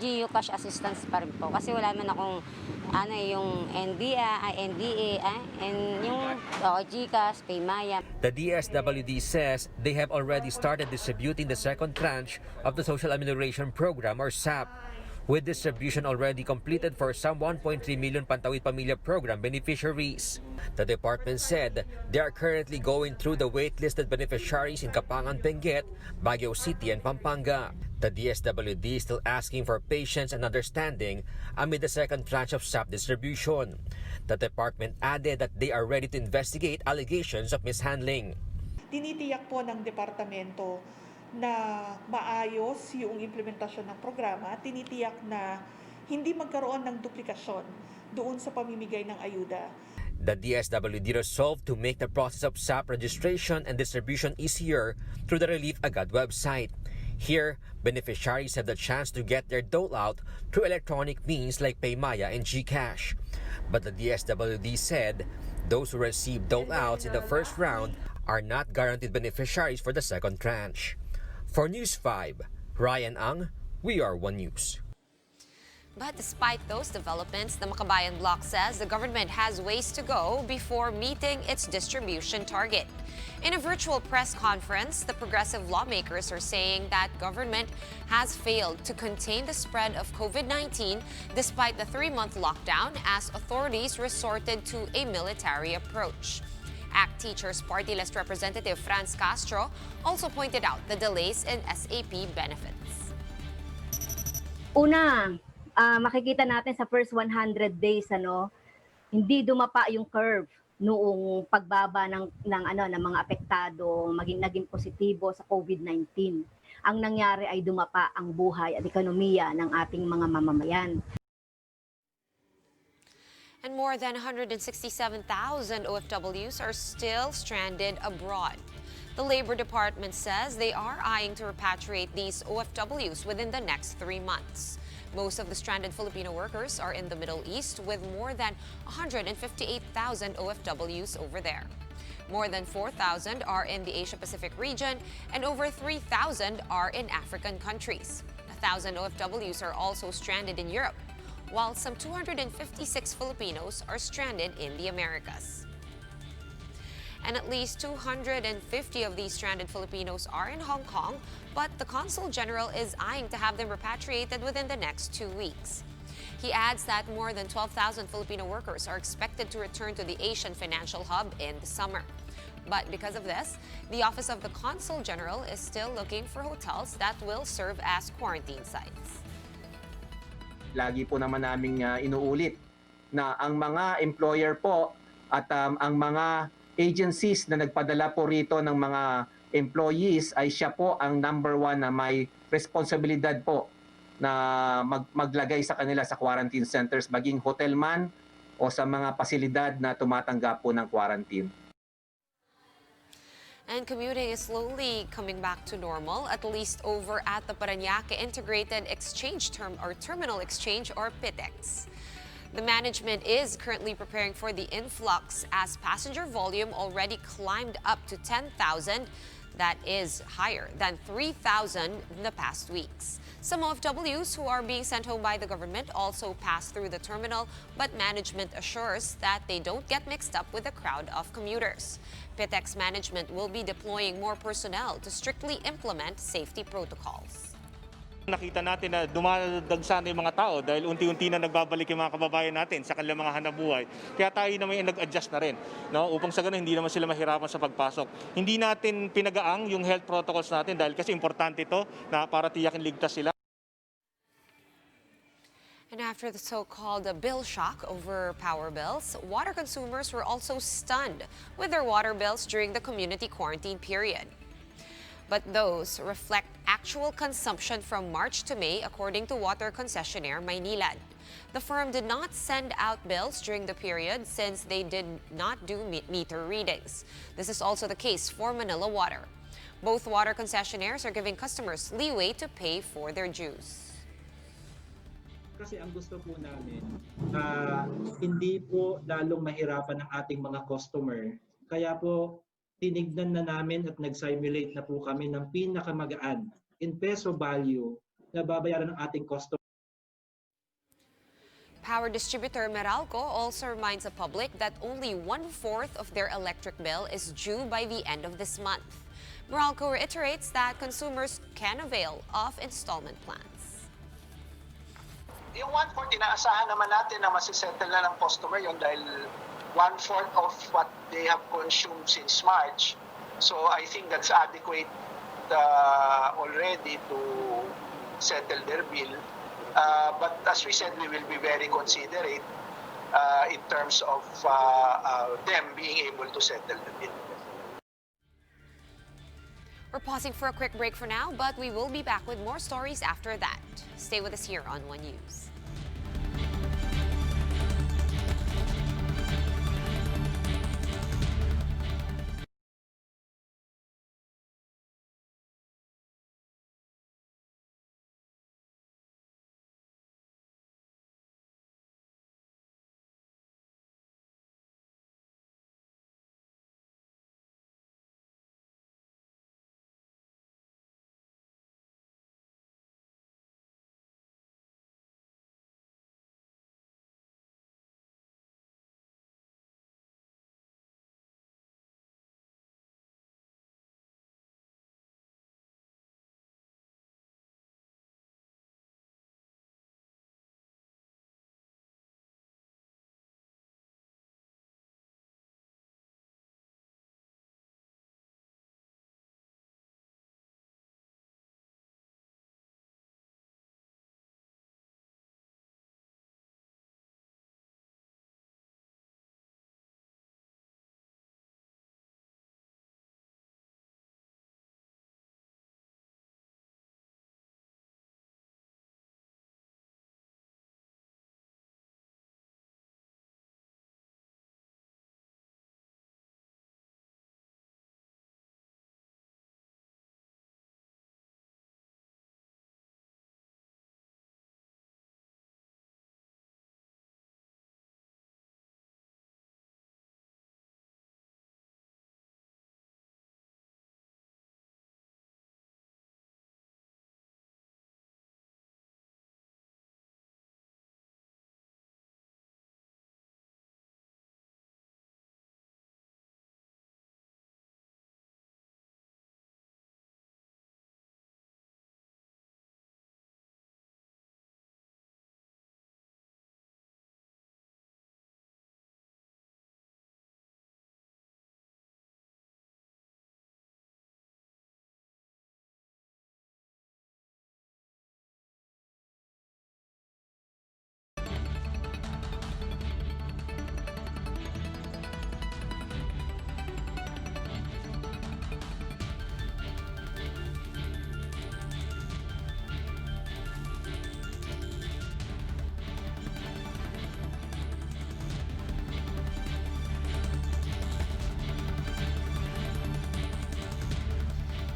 GCash assistance pa rin po kasi wala man akong yung NDA, and yung GCash, Paymaya. The DSWD says they have already started distributing the second tranche of the Social Amelioration Program or SAP, with distribution already completed for some 1.3 million Pantawid Pamilya Program beneficiaries. The department said they are currently going through the waitlisted beneficiaries in Kapangan, Benguet, Baguio City, and Pampanga. The DSWD is still asking for patience and understanding amid the second tranche of SAP distribution. The department added that they are ready to investigate allegations of mishandling. Tinitiyak po ng departamento na maayos yung implementasyon ng programa, tinitiyak na hindi magkaroon ng duplikasyon doon sa pamimigay ng ayuda. The DSWD resolved to make the process of SAP registration and distribution easier through the Relief Agad website. Here, beneficiaries have the chance to get their dole out through electronic means like Paymaya and GCash. But the DSWD said those who received dole outs in the first round are not guaranteed beneficiaries for the second tranche. For News 5, Ryan Ang, We Are One News. But despite those developments, the Makabayan bloc says the government has ways to go before meeting its distribution target. In a virtual press conference, the progressive lawmakers are saying that government has failed to contain the spread of COVID-19 despite the 3-month lockdown as authorities resorted to a military approach. ACT Teachers Party List Representative Franz Castro also pointed out the delays in SAP benefits. Una, makikita natin sa first 100 days hindi dumapa yung curve noong pagbaba ng mga apektado naging positibo sa COVID-19. Ang nangyari ay dumapa ang buhay at ekonomiya ng ating mga mamamayan. And more than 167,000 OFWs are still stranded abroad. The Labor Department says they are eyeing to repatriate these OFWs within the next 3 months. Most of the stranded Filipino workers are in the Middle East, with more than 158,000 OFWs over there. More than 4,000 are in the Asia-Pacific region, and over 3,000 are in African countries. 1,000 OFWs are also stranded in Europe, while some 256 Filipinos are stranded in the Americas. And at least 250 of these stranded Filipinos are in Hong Kong, but the Consul General is eyeing to have them repatriated within the next 2 weeks. He adds that more than 12,000 Filipino workers are expected to return to the Asian financial hub in the summer. But because of this, the Office of the Consul General is still looking for hotels that will serve as quarantine sites. Lagi po naman naming inuulit na ang mga employer po at ang mga agencies na nagpadala po rito ng mga employees ay siya po ang number 1 na may responsibilidad po na maglagay sa kanila sa quarantine centers, maging hotel man o sa mga pasilidad na tumatanggap po ng quarantine. And commuting is slowly coming back to normal, at least over at the Parañaque Integrated Terminal Exchange or PITEX. The management is currently preparing for the influx as passenger volume already climbed up to 10,000. That is higher than 3,000 in the past weeks. Some OFWs who are being sent home by the government also pass through the terminal, but management assures that they don't get mixed up with the crowd of commuters. PITEX management will be deploying more personnel to strictly implement safety protocols. Nakita natin na dumadagdag sana yung mga tao dahil unti-unti na nagbabalik yung mga kababayan natin sa kanilang mga hanapbuhay. Kaya tayo naman yung nag-adjust na rin, no? Upang sa ganun hindi naman sila mahirapan sa pagpasok. Hindi natin pinagaang yung health protocols natin dahil kasi importante ito na para tiyakin ligtas sila. And after the so-called bill shock over power bills, water consumers were also stunned with their water bills during the community quarantine period. But those reflect actual consumption from March to May, according to water concessionaire Maynilad. The firm did not send out bills during the period since they did not do meter readings. This is also the case for Manila Water. Both water concessionaires are giving customers leeway to pay for their dues. Kasi ang gusto po namin, hindi po lalong mahirapan ang ating mga customer. Kaya po, tinignan na namin at nag-simulate na po kami ng pinakamagaan in peso value na babayaran ng ating customer. Power distributor Meralco also reminds the public that only 1/4 of their electric bill is due by the end of this month. Meralco reiterates that consumers can avail of installment plans. Yung 1/4, inaasahan naman natin na masisettle na ng customer yun dahil 1/4 of what they have consumed since March. So I think that's adequate already to settle their bill. But as we said, we will be very considerate in terms of them being able to settle the bill. We're pausing for a quick break for now, but we will be back with more stories after that. Stay with us here on One News.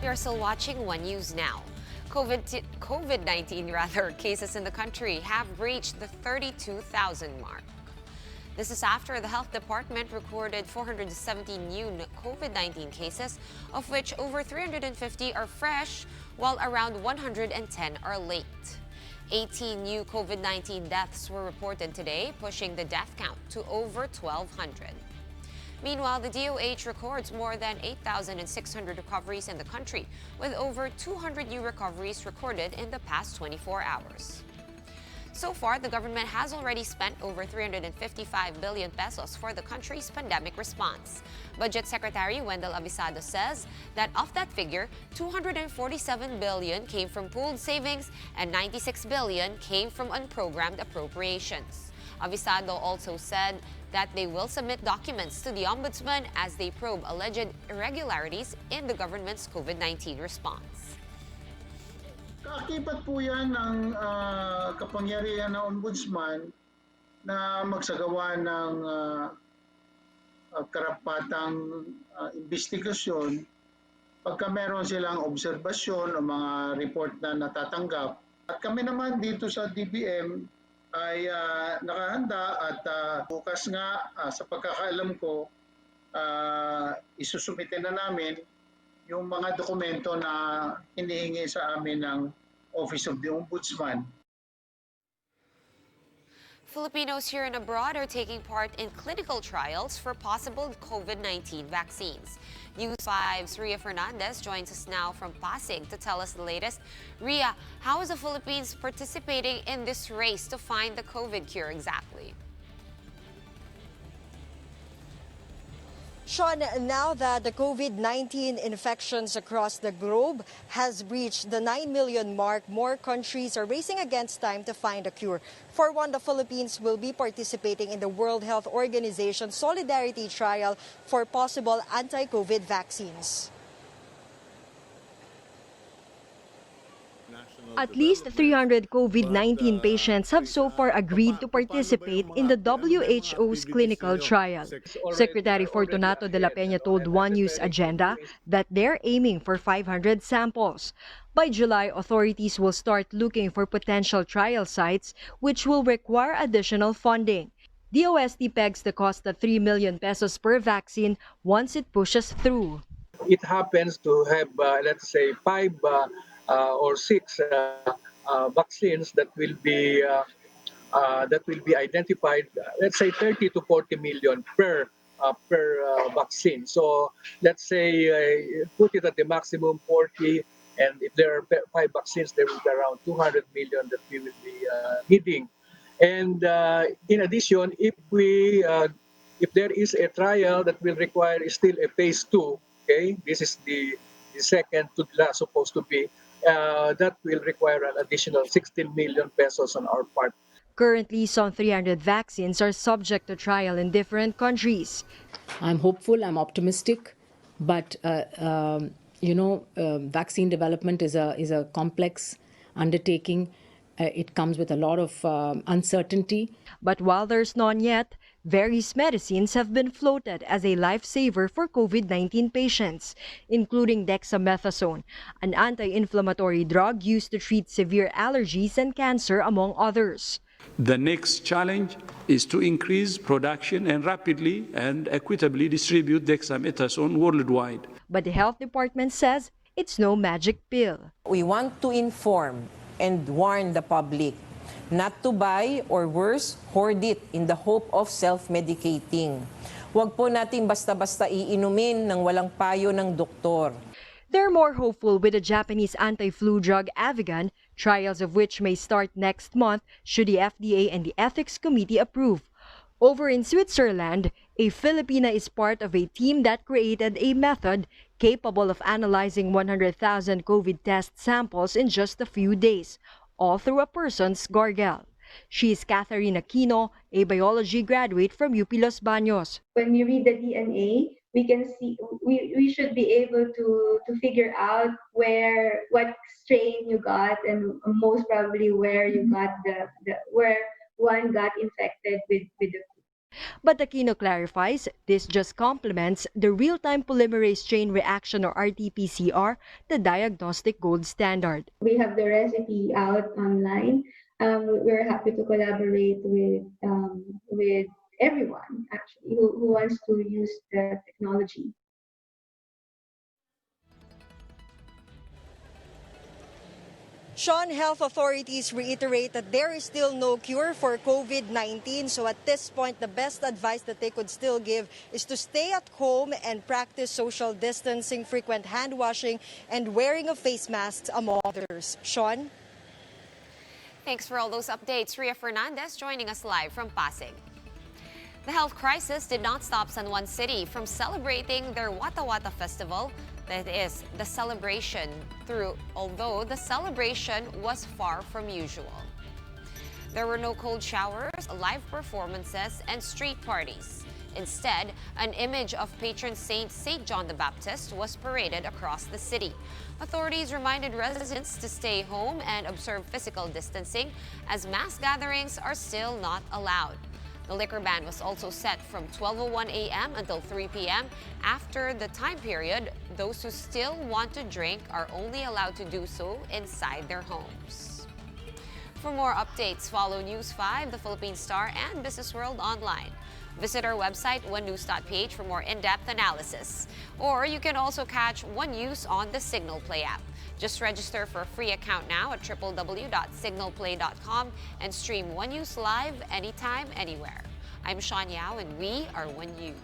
You are still watching One News Now. COVID-19 cases in the country have reached the 32,000 mark. This is after the Health Department recorded 470 new COVID-19 cases, of which over 350 are fresh, while around 110 are late. 18 new COVID-19 deaths were reported today, pushing the death count to over 1,200. Meanwhile, the DOH records more than 8,600 recoveries in the country, with over 200 new recoveries recorded in the past 24 hours. So far, the government has already spent over 355 billion pesos for the country's pandemic response. Budget Secretary Wendell Avisado says that of that figure, 247 billion came from pooled savings and 96 billion came from unprogrammed appropriations. Avisado also said that they will submit documents to the Ombudsman as they probe alleged irregularities in the government's COVID-19 response. Kaakibat po yan ng kapangyarihan ng Ombudsman na magsagawa ng karapatang investigasyon pagka meron silang obserbasyon o mga report na natatanggap. At kami naman dito sa DBM ay nakahanda at bukas nga sa pagkakaalam ko isusumite na namin yung mga dokumento na hinihingi sa amin ng Office of the Ombudsman. Filipinos here and abroad are taking part in clinical trials for possible COVID-19 vaccines. News 5's Ria Fernandez joins us now from Pasig to tell us the latest. Ria, how is the Philippines participating in this race to find the COVID cure exactly? Sean, now that the COVID-19 infections across the globe has reached the 9 million mark, more countries are racing against time to find a cure. For one, the Philippines will be participating in the World Health Organization Solidarity Trial for possible anti-COVID vaccines. At least 300 COVID-19 patients have so far agreed to participate in the WHO's clinical trial. Secretary Fortunato de la Peña told One News Agenda that they're aiming for 500 samples. By July, authorities will start looking for potential trial sites, which will require additional funding. DOST pegs the cost at 3 million pesos per vaccine once it pushes through. It happens to have, let's say, 5 or 6 vaccines that will be identified. Let's say 30 to 40 million per vaccine. So let's say put it at the maximum 40, and if there are 5 vaccines, there will be around 200 million that we will be needing. And in addition, if there is a trial that will require still a phase 2, okay, this is the second to the last supposed to be. That will require an additional 16 million pesos on our part. Currently, some 300 vaccines are subject to trial in different countries. I'm hopeful, I'm optimistic, but vaccine development is a complex undertaking. It comes with a lot of uncertainty. But while there's none yet, various medicines have been floated as a lifesaver for COVID-19 patients, including dexamethasone, an anti-inflammatory drug used to treat severe allergies and cancer, among others. The next challenge is to increase production and rapidly and equitably distribute dexamethasone worldwide. But the health department says it's no magic pill. We want to inform and warn the public not to buy or worse, hoard it in the hope of self-medicating. Huwag po natin basta-basta iinumin ng walang payo ng doktor. They're more hopeful with the Japanese anti-flu drug Avigan, trials of which may start next month should the FDA and the Ethics Committee approve. Over in Switzerland, a Filipina is part of a team that created a method capable of analyzing 100,000 COVID test samples in just a few days, all through a person's gargle. She is Catherine Aquino, a biology graduate from UP Los Baños. When we read the DNA, we can see we should be able to figure out what strain you got, and most probably where you got where one got infected with the flu. But Aquino clarifies this just complements the real-time polymerase chain reaction, or RT-PCR, the diagnostic gold standard. We have the recipe out online. We're happy to collaborate with everyone actually who wants to use the technology. Sean, health authorities reiterate that there is still no cure for COVID-19. So at this point, the best advice that they could still give is to stay at home and practice social distancing, frequent hand washing, and wearing of face masks, among others. Sean? Thanks for all those updates. Ria Fernandez joining us live from Pasig. The health crisis did not stop San Juan City from celebrating their Wata Wata festival. That is the celebration although the celebration was far from usual. There were no cold showers, live performances, and street parties. Instead, an image of patron saint St. John the Baptist was paraded across the city. Authorities reminded residents to stay home and observe physical distancing, as mass gatherings are still not allowed. The liquor ban was also set from 12:01 a.m. until 3 p.m. After the time period, those who still want to drink are only allowed to do so inside their homes. For more updates, follow News 5, The Philippine Star, and Business World online. Visit our website, onenews.ph, for more in-depth analysis. Or you can also catch One News on the Signal Play app. Just register for a free account now at www.signalplay.com and stream One News live anytime, anywhere. I'm Sean Yao, and we are One News.